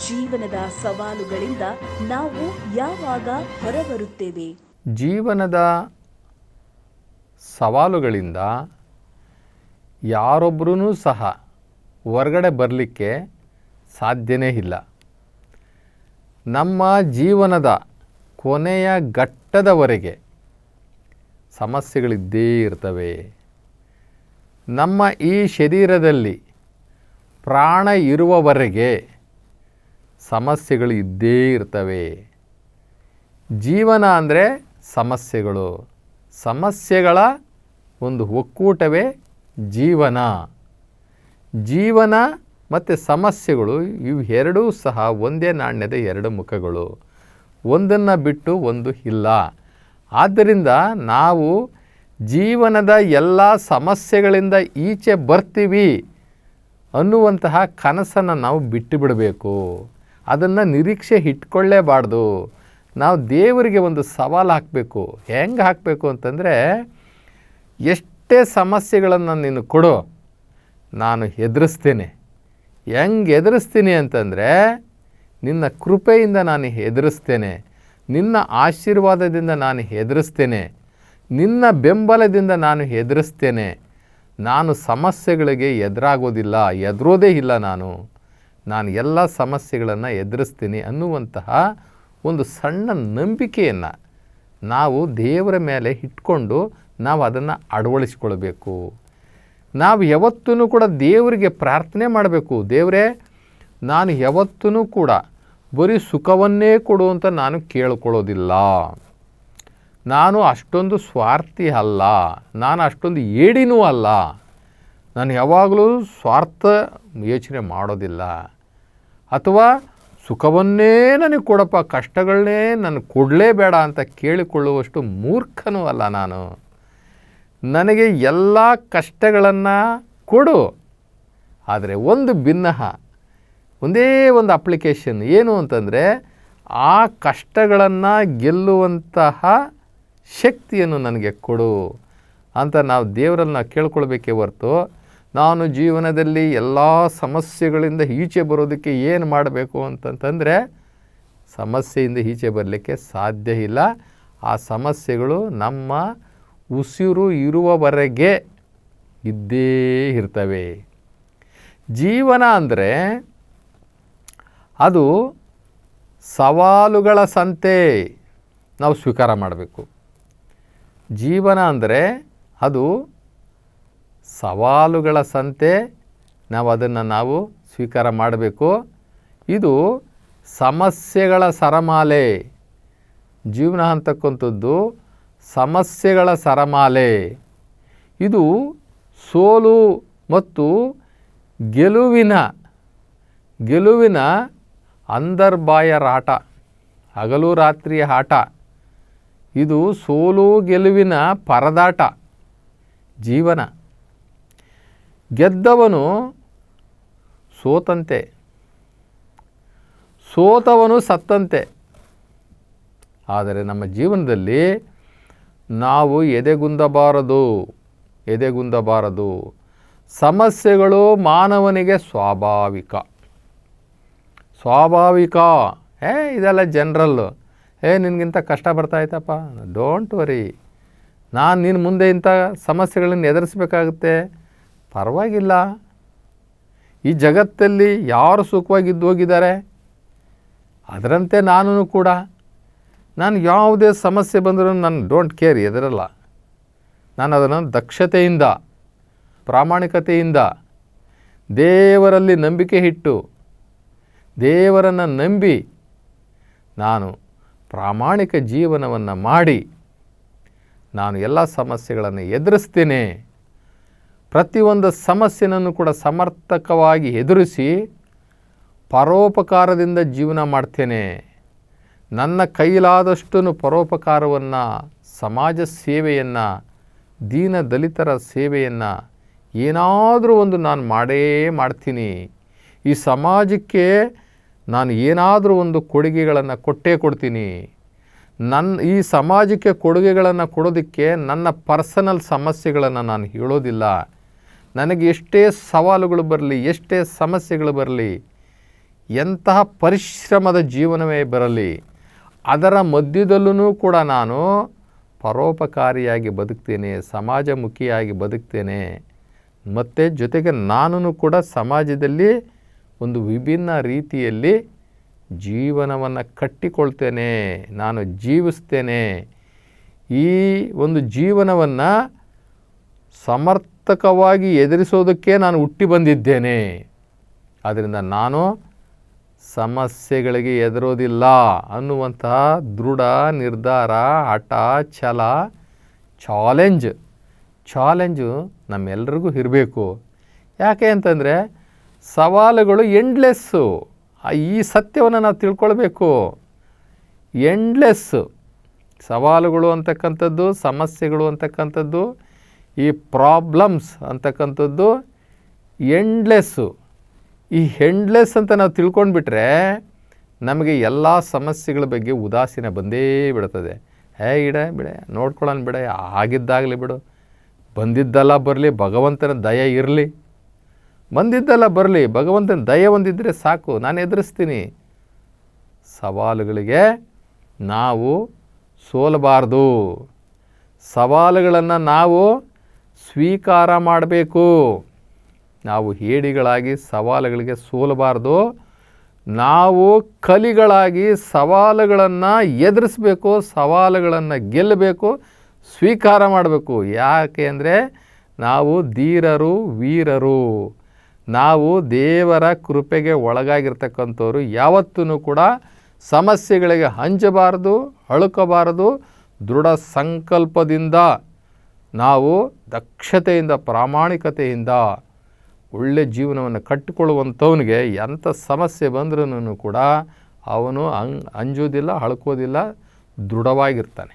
ಜೀವನದ ಸವಾಲುಗಳಿಂದ ನಾವು ಯಾವಾಗ ಹೊರಬರುತ್ತೇವೆ? ಜೀವನದ ಸವಾಲುಗಳಿಂದ ಯಾರೊಬ್ಬರೂ ಸಹ ಹೊರಗಡೆ ಬರಲಿಕ್ಕೆ ಸಾಧ್ಯನೇ ಇಲ್ಲ. ನಮ್ಮ ಜೀವನದ ಕೊನೆಯ ಘಟ್ಟದವರೆಗೆ ಸಮಸ್ಯೆಗಳಿದ್ದೇ ಇರ್ತವೆ. ನಮ್ಮ ಈ ಶರೀರದಲ್ಲಿ ಪ್ರಾಣ ಇರುವವರೆಗೆ ಸಮಸ್ಯೆಗಳು ಇದ್ದೇ ಇರ್ತವೆ. ಜೀವನ ಅಂದರೆ ಸಮಸ್ಯೆಗಳು, ಸಮಸ್ಯೆಗಳ ಒಂದು ಒಕ್ಕೂಟವೇ ಜೀವನ. ಜೀವನ ಮತ್ತು ಸಮಸ್ಯೆಗಳು ಇವು ಎರಡೂ ಸಹ ಒಂದೇ ನಾಣ್ಯದ ಎರಡು ಮುಖಗಳು, ಒಂದನ್ನು ಬಿಟ್ಟು ಒಂದು ಇಲ್ಲ. ಆದ್ದರಿಂದ ನಾವು ಜೀವನದ ಎಲ್ಲ ಸಮಸ್ಯೆಗಳಿಂದ ಈಚೆ ಬರ್ತೀವಿ ಅನ್ನುವಂತಹ ಕನಸನ್ನು ನಾವು ಬಿಟ್ಟು ಬಿಡಬೇಕು. ಅದನ್ನು ನಿರೀಕ್ಷೆ ಇಟ್ಕೊಳ್ಳೇಬಾರ್ದು. ನಾವು ದೇವರಿಗೆ ಒಂದು ಸವಾಲು ಹಾಕಬೇಕು. ಹೆಂಗೆ ಹಾಕಬೇಕು ಅಂತಂದರೆ, ಎಷ್ಟೇ ಸಮಸ್ಯೆಗಳನ್ನು ನೀನು ಕೊಡು, ನಾನು ಎದುರಿಸ್ತೇನೆ. ಹೆಂಗೆ ಎದುರಿಸ್ತೀನಿ ಅಂತಂದರೆ, ನಿನ್ನ ಕೃಪೆಯಿಂದ ನಾನು ಎದುರಿಸ್ತೇನೆ, ನಿನ್ನ ಆಶೀರ್ವಾದದಿಂದ ನಾನು ಎದುರಿಸ್ತೇನೆ, ನಿನ್ನ ಬೆಂಬಲದಿಂದ ನಾನು ಎದುರಿಸ್ತೇನೆ. ನಾನು ಸಮಸ್ಯೆಗಳಿಗೆ ಎದುರಾಗೋದಿಲ್ಲ, ಎದುರೋದೇ ಇಲ್ಲ. ನಾನು ಎಲ್ಲ ಸಮಸ್ಯೆಗಳನ್ನು ಎದುರಿಸ್ತೀನಿ ಅನ್ನುವಂತಹ ಒಂದು ಸಣ್ಣ ನಂಬಿಕೆಯನ್ನು ನಾವು ದೇವರ ಮೇಲೆ ಇಟ್ಕೊಂಡು ನಾವು ಅದನ್ನು ಅಳವಡಿಸ್ಕೊಳ್ಬೇಕು. ನಾವು ಯಾವತ್ತೂ ಕೂಡ ದೇವರಿಗೆ ಪ್ರಾರ್ಥನೆ ಮಾಡಬೇಕು. ದೇವರೇ, ನಾನು ಯಾವತ್ತೂ ಕೂಡ ಬರೀ ಸುಖವನ್ನೇ ಕೊಡು ಅಂತ ನಾನು ಕೇಳ್ಕೊಳ್ಳೋದಿಲ್ಲ. ನಾನು ಅಷ್ಟೊಂದು ಸ್ವಾರ್ಥಿ ಅಲ್ಲ, ನಾನು ಅಷ್ಟೊಂದು ಏಡಿನೂ ಅಲ್ಲ. ನಾನು ಯಾವಾಗಲೂ ಸ್ವಾರ್ಥ ಯೋಚನೆ ಮಾಡೋದಿಲ್ಲ. ಅಥವಾ ಸುಖವನ್ನೇ ನನಗೆ ಕೊಡಪ್ಪ, ಕಷ್ಟಗಳನ್ನೇ ನನಗೆ ಕೊಡಲೇಬೇಡ ಅಂತ ಕೇಳಿಕೊಳ್ಳುವಷ್ಟು ಮೂರ್ಖನೂ ಅಲ್ಲ ನಾನು. ನನಗೆ ಎಲ್ಲ ಕಷ್ಟಗಳನ್ನು ಕೊಡು, ಆದರೆ ಒಂದು ಭಿನ್ನಹ, ಒಂದೇ ಒಂದು ಅಪ್ಲಿಕೇಶನ್ ಏನು ಅಂತಂದರೆ, ಆ ಕಷ್ಟಗಳನ್ನು ಗೆಲ್ಲುವಂತಹ ಶಕ್ತಿಯನ್ನು ನನಗೆ ಕೊಡು ಅಂತ ನಾವು ದೇವರನ್ನು ಕೇಳ್ಕೊಳ್ಬೇಕೇ ಹೊರತು, ನಾನು ಜೀವನದಲ್ಲಿ ಎಲ್ಲ ಸಮಸ್ಯೆಗಳಿಂದ ಈಚೆ ಬರೋದಕ್ಕೆ ಏನು ಮಾಡಬೇಕು ಅಂತಂತಂದರೆ, ಸಮಸ್ಯೆಯಿಂದ ಈಚೆ ಬರಲಿಕ್ಕೆ ಸಾಧ್ಯ ಇಲ್ಲ. ಆ ಸಮಸ್ಯೆಗಳು ನಮ್ಮ ಉಸಿರು ಇರುವವರೆಗೆ ಇದ್ದೇ ಇರ್ತವೆ. ಜೀವನ ಅಂದರೆ ಅದು ಸವಾಲುಗಳ ಸಂತೆ ನಾವು ಸ್ವೀಕಾರ ಮಾಡಬೇಕು. ಜೀವನ ಅಂದರೆ ಅದು ಸವಾಲುಗಳ ಸಂತೆ, ನಾವು ಸ್ವೀಕಾರ ಮಾಡಬೇಕು. ಇದು ಸಮಸ್ಯೆಗಳ ಸರಮಾಲೆ. ಜೀವನ ಅಂತಕ್ಕಂಥದ್ದು ಸಮಸ್ಯೆಗಳ ಸರಮಾಲೆ. ಇದು ಸೋಲು ಮತ್ತು ಗೆಲುವಿನ ಅಂತರ್ಬಾಹ್ಯರ ಆಟ, ಹಗಲು ರಾತ್ರಿಯ ಆಟ. ಇದು ಸೋಲು ಗೆಲುವಿನ ಪರದಾಟ ಜೀವನ. ಗೆದ್ದವನು ಸೋತಂತೆ, ಸೋತವನು ಸತ್ತಂತೆ. ಆದರೆ ನಮ್ಮ ಜೀವನದಲ್ಲಿ ನಾವು ಎದೆಗುಂದಬಾರದು. ಸಮಸ್ಯೆಗಳು ಮಾನವನಿಗೆ ಸ್ವಾಭಾವಿಕ. ಇದೆಲ್ಲ ಜನರಲ್ಲು. ನಿನಗಿಂತ ಕಷ್ಟ ಬರ್ತಾಯ್ತಪ್ಪ, ಡೋಂಟ್ ವರಿ, ನಾನು ನಿನ್ನ ಮುಂದೆ ಇಂಥ ಸಮಸ್ಯೆಗಳನ್ನು ಎದುರಿಸಬೇಕಾಗುತ್ತೆ, ಪರವಾಗಿಲ್ಲ. ಈ ಜಗತ್ತಲ್ಲಿ ಯಾರು ಸುಖವಾಗಿದ್ದು ಹೋಗಿದ್ದಾರೆ, ಅದರಂತೆ ನಾನು ಕೂಡ. ನಾನು ಯಾವುದೇ ಸಮಸ್ಯೆ ಬಂದರೂ ನಾನು ಡೋಂಟ್ ಕೇರ್, ಎದುರಲ್ಲ. ನಾನು ಅದನ್ನು ದಕ್ಷತೆಯಿಂದ, ಪ್ರಾಮಾಣಿಕತೆಯಿಂದ, ದೇವರಲ್ಲಿ ನಂಬಿಕೆ ಇಟ್ಟು, ದೇವರನ್ನು ನಂಬಿ ನಾನು ಪ್ರಾಮಾಣಿಕ ಜೀವನವನ್ನು ಮಾಡಿ ನಾನು ಎಲ್ಲ ಸಮಸ್ಯೆಗಳನ್ನು ಎದುರಿಸ್ತೇನೆ. ಪ್ರತಿಯೊಂದು ಸಮಸ್ಯೆಯನ್ನು ಕೂಡ ಸಮರ್ಥಕವಾಗಿ ಎದುರಿಸಿ ಪರೋಪಕಾರದಿಂದ ಜೀವನ ಮಾಡ್ತೇನೆ. ನನ್ನ ಕೈಲಾದಷ್ಟು ಪರೋಪಕಾರವನ್ನು, ಸಮಾಜ ಸೇವೆಯನ್ನು, ದೀನ ದಲಿತರ ಸೇವೆಯನ್ನು ಏನಾದರೂ ಒಂದು ನಾನು ಮಾಡ್ತೀನಿ. ಈ ಸಮಾಜಕ್ಕೆ ನಾನು ಏನಾದರೂ ಒಂದು ಕೊಡುಗೆಗಳನ್ನು ಕೊಡ್ತೀನಿ. ಈ ಸಮಾಜಕ್ಕೆ ಕೊಡುಗೆಗಳನ್ನು ಕೊಡೋದಕ್ಕೆ ನನ್ನ ಪರ್ಸನಲ್ ಸಮಸ್ಯೆಗಳನ್ನು ನಾನು ಹೇಳೋದಿಲ್ಲ. ನನಗೆ ಎಷ್ಟೇ ಸವಾಲುಗಳು ಬರಲಿ, ಎಷ್ಟೇ ಸಮಸ್ಯೆಗಳು ಬರಲಿ, ಎಂತಹ ಪರಿಶ್ರಮದ ಜೀವನವೇ ಬರಲಿ, ಅದರ ಮಧ್ಯದಲ್ಲೂ ಕೂಡ ನಾನು ಪರೋಪಕಾರಿಯಾಗಿ ಬದುಕ್ತೇನೆ, ಸಮಾಜಮುಖಿಯಾಗಿ ಬದುಕ್ತೇನೆ. ಮತ್ತು ಜೊತೆಗೆ ನಾನು ಕೂಡ ಸಮಾಜದಲ್ಲಿ ಒಂದು ವಿಭಿನ್ನ ರೀತಿಯಲ್ಲಿ ಜೀವನವನ್ನು ಕಟ್ಟಿಕೊಳ್ತೇನೆ, ನಾನು ಜೀವಿಸ್ತೇನೆ. ಈ ಒಂದು ಜೀವನವನ್ನು ಸಮರ್ಥಕವಾಗಿ ಎದುರಿಸೋದಕ್ಕೆ ನಾನು ಹುಟ್ಟಿ ಬಂದಿದ್ದೇನೆ. ಆದ್ದರಿಂದ ನಾನು ಸಮಸ್ಯೆಗಳಿಗೆ ಹೆದರೋದಿಲ್ಲ ಅನ್ನುವಂತಹ ದೃಢ ನಿರ್ಧಾರ, ಹಠ, ಛಲ, ಚಾಲೆಂಜು ನಮ್ಮೆಲ್ಲರಿಗೂ ಇರಬೇಕು. ಯಾಕೆ ಅಂತಂದರೆ ಸವಾಲುಗಳು ಎಂಡ್ಲೆಸ್ಸು. ಈ ಸತ್ಯವನ್ನು ನಾವು ತಿಳ್ಕೊಳ್ಬೇಕು. ಎಂಡ್ಲೆಸ್ಸು ಸವಾಲುಗಳು ಅಂತಕ್ಕಂಥದ್ದು, ಸಮಸ್ಯೆಗಳು ಅಂತಕ್ಕಂಥದ್ದು, ಈ ಪ್ರಾಬ್ಲಮ್ಸ್ ಅಂತಕ್ಕಂಥದ್ದು ಎಂಡ್ಲೆಸ್ಸು. ಈ ಎಂಡ್ಲೆಸ್ ಅಂತ ನಾವು ತಿಳ್ಕೊಂಡ್ಬಿಟ್ರೆ ನಮಗೆ ಎಲ್ಲ ಸಮಸ್ಯೆಗಳ ಬಗ್ಗೆ ಉದಾಸೀನ ಬಂದೇ ಬಿಡ್ತದೆ. ಬಿಡೆ ನೋಡ್ಕೊಳ್ಳೋಣ, ಬಿಡೆ ಆಗಿದ್ದಾಗಲಿ ಬಿಡು, ಬಂದಿದ್ದೆಲ್ಲ ಬರಲಿ, ಭಗವಂತನ ದಯೆ ಇರಲಿ, ಬಂದಿದ್ದೆಲ್ಲ ಬರಲಿ, ಭಗವಂತನ ದಯೆ ಒಂದಿದ್ದರೆ ಸಾಕು, ನಾನು ಎದುರಿಸ್ತೀನಿ. ಸವಾಲುಗಳಿಗೆ ನಾವು ಸೋಲಬಾರ್ದು. ಸವಾಲುಗಳನ್ನು ನಾವು ಸ್ವೀಕಾರ ಮಾಡಬೇಕು. ನಾವು ಹೇಡಿಗಳಾಗಿ ಸವಾಲುಗಳಿಗೆ ಸೋಲಬಾರ್ದು. ನಾವು ಕಲಿಗಳಾಗಿ ಸವಾಲುಗಳನ್ನು ಎದುರಿಸಬೇಕು, ಸವಾಲುಗಳನ್ನು ಗೆಲ್ಲಬೇಕು, ಸ್ವೀಕಾರ ಮಾಡಬೇಕು. ಯಾಕೆ ಅಂದರೆ ನಾವು ಧೀರರು, ವೀರರು. ನಾವು ದೇವರ ಕೃಪೆಗೆ ಒಳಗಾಗಿರ್ತಕ್ಕಂಥವ್ರು. ಯಾವತ್ತೂ ಕೂಡ ಸಮಸ್ಯೆಗಳಿಗೆ ಅಂಜಬಾರದು, ಅಳುಕಬಾರದು. ದೃಢ ಸಂಕಲ್ಪದಿಂದ ನಾವು ದಕ್ಷತೆಯಿಂದ, ಪ್ರಾಮಾಣಿಕತೆಯಿಂದ ಒಳ್ಳೆಯ ಜೀವನವನ್ನು ಕಟ್ಟಿಕೊಳ್ಳುವಂಥವನಿಗೆ ಎಂಥ ಸಮಸ್ಯೆ ಬಂದ್ರೂ ಕೂಡ ಅವನು ಅಂಜೋದಿಲ್ಲ, ಅಳ್ಕೋದಿಲ್ಲ, ದೃಢವಾಗಿರ್ತಾನೆ.